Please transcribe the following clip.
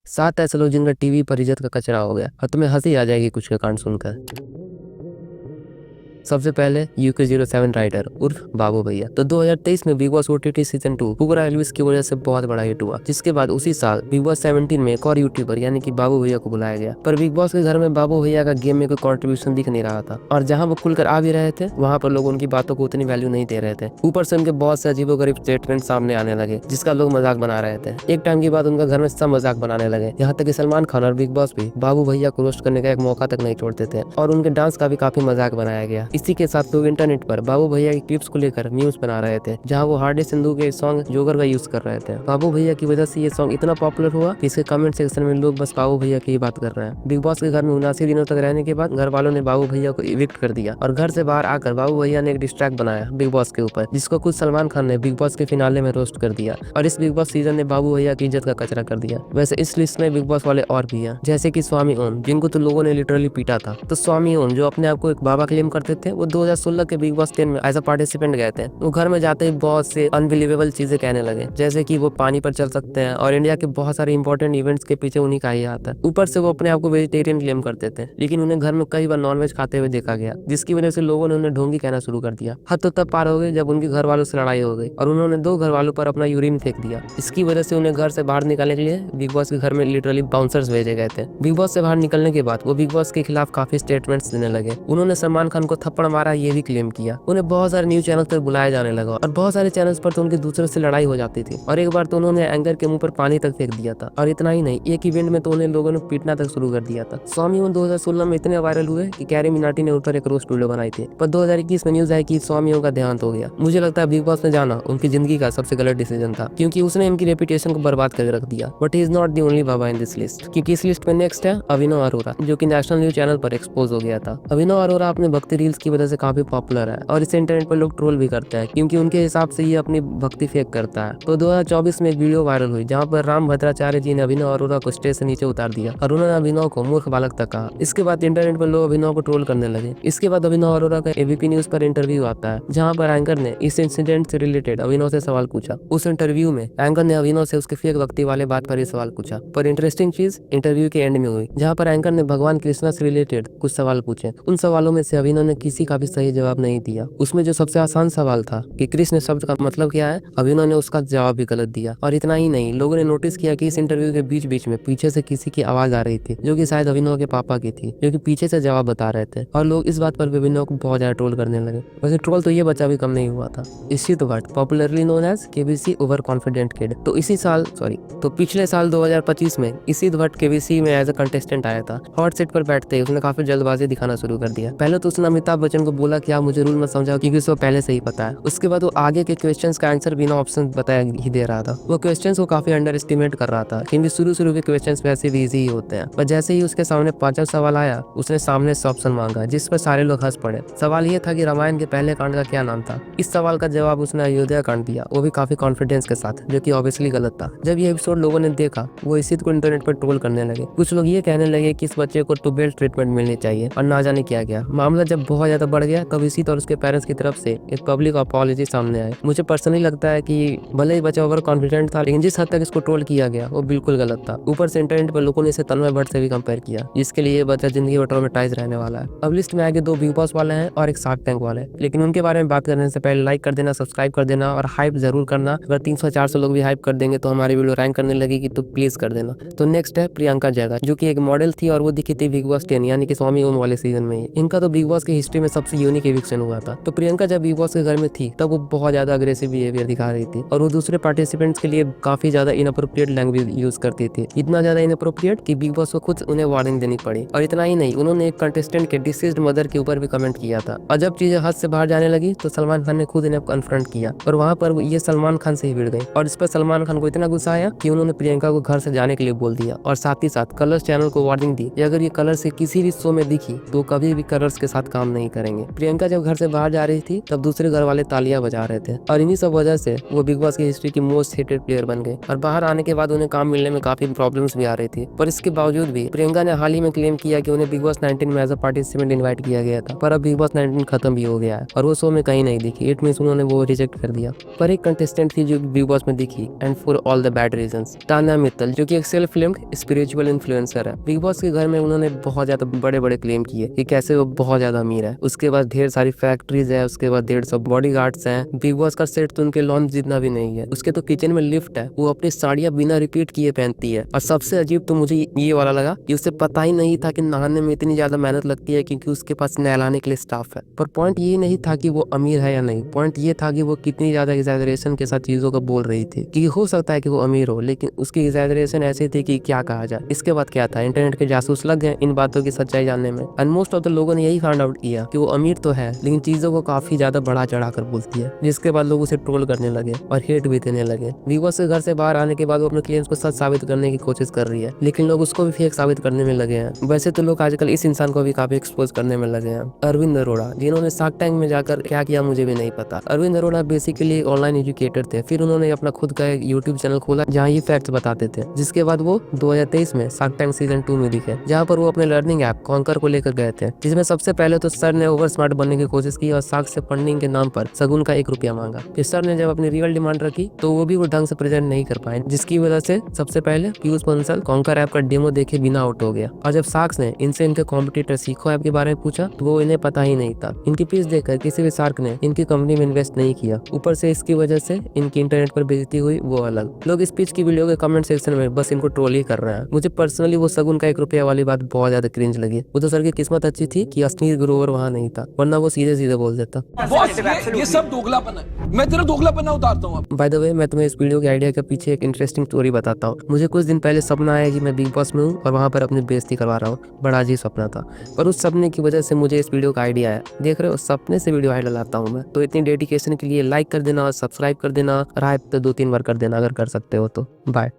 7 ऐसे लोग जिनका टीवी पर इज्जत का कचरा हो गया और तुम्हें हंसी आ जाएगी कुछ का कांड सुनकर। सबसे पहले UK07 राइडर उर्फ बाबू भैया। तो 2023 में बिग बॉस OTT सीजन 2 पुगरा एल्विस की वजह से बहुत बड़ा हिट हुआ, जिसके बाद उसी साल बिग बॉस 17 में एक और यूट्यूबर यानी कि बाबू भैया को बुलाया गया। पर बिग बॉस के घर में बाबू भैया का गेम में कोई कंट्रीब्यूशन दिख नहीं रहा था और जहां वो खुलकर आ भी रहे थे वहां पर लोग उनकी बातों को उतनी वैल्यू नहीं दे रहे थे। ऊपर से उनके बहुत से अजीबोगरीब स्टेटमेंट सामने आने लगे जिसका लोग मजाक बना रहे थे। एक टाइम के बाद उनका घर में सब मजाक बनाने लगे, यहाँ तक कि सलमान खान और बिग बॉस भी बाबू भैया को रोस्ट करने का एक मौका तक नहीं छोड़ते थे और उनके डांस का भी काफी मजाक बनाया गया। इसी के साथ लोग इंटरनेट पर बाबू भैया की क्लिप्स को लेकर मीम्स बना रहे थे, जहां वो हार्डी सिंधु के सॉन्ग जोगर का यूज कर रहे थे। बाबू भैया की वजह से ये सॉन्ग इतना पॉपुलर हुआ कि इसके कमेंट सेक्शन में लोग बस बाबू भैया की ही बात कर रहे हैं। बिग बॉस के घर में 79 दिनों तक रहने के बाद घर वालों ने बाबू भैया को इविक्ट कर दिया और घर से बाहर आकर बाबू भैया ने एक डिस्ट्रैक्ट बनाया बिग बॉस के ऊपर, जिसको खुद सलमान खान ने बिग बॉस के फिनाले में रोस्ट कर दिया और इस बिग बॉस सीजन ने बाबू भैया की इज्जत का कचरा कर दिया। वैसे इस लिस्ट में बिग बॉस वाले और भी हैं, जैसे कि स्वामी ओम, जिनको तो लोगों ने लिटरली पीटा था। तो स्वामी ओम जो अपने आप को एक बाबा क्लेम करते थे, वो 2016 के बिग बॉस 10 में एज अ पार्टिसिपेंट गए थे। वो घर में जाते ही बहुत से अनबिलीवेबल चीजें कहने लगे, जैसे कि वो पानी पर चल सकते हैं और इंडिया के बहुत सारे इंपॉर्टेंट इवेंट्स के पीछे उन्हीं का ही हाथ है। ऊपर से वो अपने आप को वेजिटेरियन क्लेम करते थे, लेकिन उन्हें घर में कई बार नॉनवेज खाते हुए देखा गया, जिसकी वजह से लोगों ने उन्हें ढोंगी कहना शुरू कर दिया। हद तो तब पार हो गई जब उनके घर वालों से लड़ाई हो गई और उन्होंने 2 घर वालों पर अपना यूरिन फेंक दिया। इसकी वजह से उन्हें घर से बाहर निकालने के लिए बिग बॉस के घर में लिटरली बाउंसर्स भेजे गए थे। बिग बॉस से बाहर निकलने के बाद वो बिग बॉस के खिलाफ काफी स्टेटमेंट्स देने लगे। उन्होंने सलमान खान को थप्पड़ मारा ये भी क्लेम किया। उन्हें बहुत सारे न्यूज चैनल पर बुलाया जाने लगा और बहुत सारे चैनल्स पर तो उनके दूसरे से लड़ाई हो जाती थी और एक बार तो उन्होंने एंकर के मुंह पर पानी तक फेंक दिया था। और इतना ही नहीं, एक इवेंट में तो उन्हें लोगों ने पीटना तक शुरू कर दिया था। स्वामी ओम 2016 में इतने वायरल हुए कि कैरी मिनाटी ने उन पर एक रोस्ट वीडियो बनाई थी, पर 2021 में न्यूज आई कि स्वामी ओम का देहांत हो गया। मुझे लगता है बिग बॉस में जाना उनकी जिंदगी का सबसे गलत डिसीजन था, क्योंकि उसने इनकी रेपुटेशन को बर्बाद करके रख दिया। But he is not the only Baba in this list, क्योंकि इस लिस्ट में नेक्स्ट है अभिनव अरोरा, जो कि नेशनल न्यूज चैनल पर एक्सपोज हो गया था। अभिनव अरोरा अपने भक्ति रील्स की वजह से काफी पॉपुलर है और इसे इंटरनेट पर लोग ट्रोल भी करते हैं, क्योंकि उनके हिसाब से ये अपनी भक्ति फेक करता है। तो 2024 में एक वीडियो वायरल हुई जहाँ पर राम भद्राचार्य जी ने अभिनव अरोरा को स्टेज से नीचे उतार दिया और उन्होंने अभिनव को मूर्ख बालक तक कहा। इसके बाद इंटरनेट पर लोग अभिनव को ट्रोल करने लगे। इसके बाद अभिनव अरोरा का ABP न्यूज पर इंटरव्यू आता है, जहाँ पर एंकर ने इस इंसिडेंट से रिलेटेड अभिनव से सवाल पूछा। उस इंटरव्यू में एंकर ने अभिनव से उसके फेक भक्ति वाले बात पर ही सवाल पूछा। पर इंटरेस्टिंग चीज इंटरव्यू के एंड में हुई, जहाँ पर एंकर ने भगवान कृष्णा से रिलेटेड कुछ सवाल पूछे। उन सवालों में से अभिनव ने किसी का भी सही जवाब नहीं दिया। उसमें जो सबसे आसान सवाल था कि कृष्ण शब्द का मतलब क्या है, अभिनव ने उसका जवाब भी गलत दिया। और इतना ही नहीं, लोगों ने नोटिस किया कि इस इंटरव्यू के बीच बीच में पीछे से किसी की आवाज आ रही थी, जो कि शायद अभिनव के पापा की थी, जो कि पीछे से जवाब बता रहे थे। और लोग इस बात पर अभिनव को बहुत ज्यादा ट्रोल करने लगे। वैसे ट्रोल तो ये बच्चा भी कम नहीं हुआ था, Ishit Bhatt, popularly known as KBC over confident kid. तो पिछले साल 2025 में इशित भट्ट KBC में एज अ कंटेस्टेंट आया था। हॉट सीट पर बैठते ही उसने काफी जल्दबाजी दिखाना शुरू कर दिया। पहले तो उसने अमिताभ बच्चन को बोला कि आप मुझे रूल मत समझाओ, क्योंकि उसको पहले से ही पता है। उसके बाद वो आगे के क्वेश्चंस का आंसर बिना ऑप्शन बताया ही दे रहा था। वो क्वेश्चंस को काफी अंडर एस्टिमेट कर रहा था, क्योंकि शुरू के क्वेश्चंस वैसे भी इजी ही होते हैं। पर जैसे ही उसके सामने 5वां सवाल आया, उसने सामने से ऑप्शन मांगा, जिस पर सारे लोग हंस पड़े। सवाल ये था कि रामायण के पहले कांड का क्या नाम था। इस सवाल का जवाब उसने अयोध्या कांड दिया, वो भी काफी कॉन्फिडेंस के साथ, जो कि ऑब्वियसली गलत था। जब ये एपिसोड लोगों ने देखा, वो इसी को इंटरनेट पर ट्रोल करने लगे। कुछ लोग ये कहने लगे कि इस बच्चे को टू बेल्ट ट्रीटमेंट मिलनी चाहिए और ना जाने क्या गया। मामला जब बहुत ज्यादा बढ़ गया, तब इसी और उसके पेरेंट्स की तरफ से एक पब्लिक अपॉलॉजी सामने आए। मुझे पर्सनली लगता है कि भले ही बच्चा ओवर कॉन्फिडेंट था, लेकिन जिस हद तक इसको ट्रोल किया गया वो बिल्कुल गलत था। ऊपर से इंटरनेट पर लोगों ने इसे तन्मय भट्ट से भी कंपेयर किया, जिसके लिए ये बच्चा जिंदगी भर ट्रॉमेटाइज रहने वाला है। अब लिस्ट में आगे 2 बिग बॉस वाले हैं और एक शार्क टैंक वाले, लेकिन उनके बारे में बात करने से पहले लाइक कर देना, सब्सक्राइब कर देना और हाइप जरूर करना। अगर 300-400 लोग भी हाइप कर देंगे तो हमारी वीडियो रैंक करने लगेगी, तो प्लीज कर देना। तो नेक्स्ट है प्रियंका जैगत, जो कि एक मॉडल थी और वो दिखी थी बिग बॉस 10 यानी कि स्वामी ओम वाले सीजन में। इनका तो बिग बॉस की हिस्ट्री में सबसे यूनिक एविक्शन हुआ था। तो प्रियंका जब बिग बॉस के घर में थी तब वो बहुत ज्यादा अग्रेसिव बिहेवियर दिखा रही थी और वो दूसरे पार्टिसिपेंट्स के लिए काफी ज्यादा इनअप्रोप्रिएट लैंग्वेज यूज करती थी। इतना ज्यादा इनअप्रोप्रिएट कि बिग बॉस को खुद उन्हें वार्निंग देनी पड़ी। और इतना ही नहीं, उन्होंने एक कंटेस्टेंट के डिसीज्ड मदर के ऊपर भी कमेंट किया था। और जब चीजें हद से बाहर जाने लगी तो सलमान खान ने खुद इन्हें कन्फ्रंट किया और वहां पर ये सलमान खान से ही भिड़ गई। और इस पर सलमान खान को इतना गुस्सा आया कि उन्होंने प्रियंका को घर से जाने के लिए बोल दिया और साथ ही साथ कलर्स चैनल को वार्निंग दी कि अगर ये कलर्स के किसी भी शो में दिखी तो कभी भी कलर्स के साथ काम नहीं नहीं करेंगे। प्रियंका जब घर से बाहर जा रही थी तब दूसरे घर वाले तालियां बजा रहे थे और इन्हीं सब वजह से वो बिग बॉस की हिस्ट्री की मोस्ट हेटेड प्लेयर बन गए और बाहर आने के बाद उन्हें काम मिलने में काफी प्रॉब्लम्स भी आ रही थी। पर इसके बावजूद भी प्रियंका ने हाल ही में क्लेम किया कि उन्हें बिग बॉस 19 में एज अ पार्टिसिपेंट इन्वाइट किया गया था, पर अब बिग बॉस 19 खत्म भी हो गया है और वो शो में कहीं नहीं दिखी। इट मींस उन्होंने वो रिजेक्ट कर दिया। पर एक कंटेस्टेंट थी जो बिग बॉस में दिखी, and for all the bad reasons, Tanya Mittal, जो कि एक सेल्फ फिल्म्ड स्पिरिचुअल इन्फ्लुएंसर है। बिग बॉस के घर में उन्होंने बहुत ज्यादा बड़े बड़े क्लेम किए कि कैसे वो बहुत ज्यादा अमीर है, उसके बाद ढेर सारी फैक्ट्रीज है, उसके बाद 150 बॉडीगार्ड्स हैं। बिग बॉस का सेट तो उनके लॉन्च जितना भी नहीं है, उसके तो किचन में लिफ्ट है, वो अपनी साड़ियां बिना रिपीट किए पहनती है। और सबसे अजीब तो मुझे ये वाला लगा कि उसे पता ही नहीं था कि नहाने में इतनी ज्यादा मेहनत लगती है क्योंकि उसके पास नहलाने के लिए स्टाफ है। पर पॉइंट ये नहीं था कि वो अमीर है या नहीं, पॉइंट ये था कि वो कितनी ज्यादा एग्जैजरेशन के साथ चीजों को बोल रही थी कि हो सकता है कि वो अमीर हो, लेकिन उसकी एग्जैजरेशन ऐसी थी कि क्या कहा जाए। इसके बाद क्या था, इंटरनेट के जासूस लग गए इन बातों की सच्चाई जानने में, एंड मोस्ट ऑफ द लोगों ने यही फाइंड आउट किया कि वो अमीर तो है लेकिन चीजों को काफी ज्यादा बढ़ा चढ़ा कर बोलती है, जिसके बाद लोग उसे ट्रोल करने लगे और हेट भी देने लगे। बिग बॉस के घर से बाहर आने के बाद वो अपने क्लेम्स को सच साबित करने की कोशिश कर रही है, लेकिन लोग उसको भी फेक साबित करने में लगे हैं। वैसे तो लोग आजकल इस इंसान को भी काफी एक्सपोज करने में लगे हैं, अरविंद अरोड़ा, जिन्होंने शार्क टैंक में जाकर क्या किया मुझे भी नहीं पता। Arvind Arora basically online educator थे, फिर उन्होंने अपना खुद का एक यूट्यूब चैनल खोला जहाँ ये फैक्ट्स बताते थे, जिसके बाद वो 2023 में शार्क टैंक सीजन 2 में दिखे, जहाँ पर वो अपने लर्निंग ऐप कॉन्कर को लेकर गए थे, जिसमें सबसे पहले तो सर ने ओवर स्मार्ट बनने की कोशिश की और शार्क से फंडिंग के नाम पर शगुन का 1 रुपया मांगा। फिर सर ने जब अपनी रियल डिमांड रखी तो वो भी वो ढंग से प्रेजेंट नहीं कर पाए, जिसकी वजह से सबसे पहले पीयूष बंसल कॉन्कर ऐप का डेमो देखे बिना आउट हो गया। और जब शार्क्स ने इनसे इनके कॉम्पिटिटर सीखो ऐप के बारे में पूछा तो वो इन्हें पता ही नहीं था। इनकी पिच देखकर किसी भी शार्क ने इनकी कंपनी में इन्वेस्ट नहीं किया, ऊपर से इसकी वजह से इनकी इंटरनेट पर बेइज्जती हुई वो अलग। लोग इस पिच की वीडियो के कमेंट सेक्शन में बस इनको ट्रोल ही कर रहे हैं। मुझे पर्सनली वो शगुन का 1 रुपया वाली बात बहुत ज्यादा क्रिंज लगी। वो तो सर की किस्मत अच्छी थी कि असली ग्रोवर वहाँ नहीं था, वरना वो सीधे सीधे बोल देता। ये सब दोगलापन है, मैं तेरा दोगलापन उतारता हूँ। बाय द वे, मैं तुम्हें इस वीडियो के आइडिया के पीछे एक इंटरेस्टिंग स्टोरी बताता हूँ। मुझे कुछ दिन पहले सपना आया कि मैं बिग बॉस में हूँ और वहाँ पर अपनी बेइज्जती करवा रहा हूँ। बड़ा अजीब सपना था, पर उस सपने की वजह से मुझे इस वीडियो का आइडिया आया। देख रहे हो, सपने से वीडियो आइडिया लाता हूँ मैं। तो इतनी डेडिकेशन के लिए लाइक कर देना और सब्सक्राइब कर देना और हाइप तो 2-3 बार कर देना अगर कर सकते हो तो। बाय।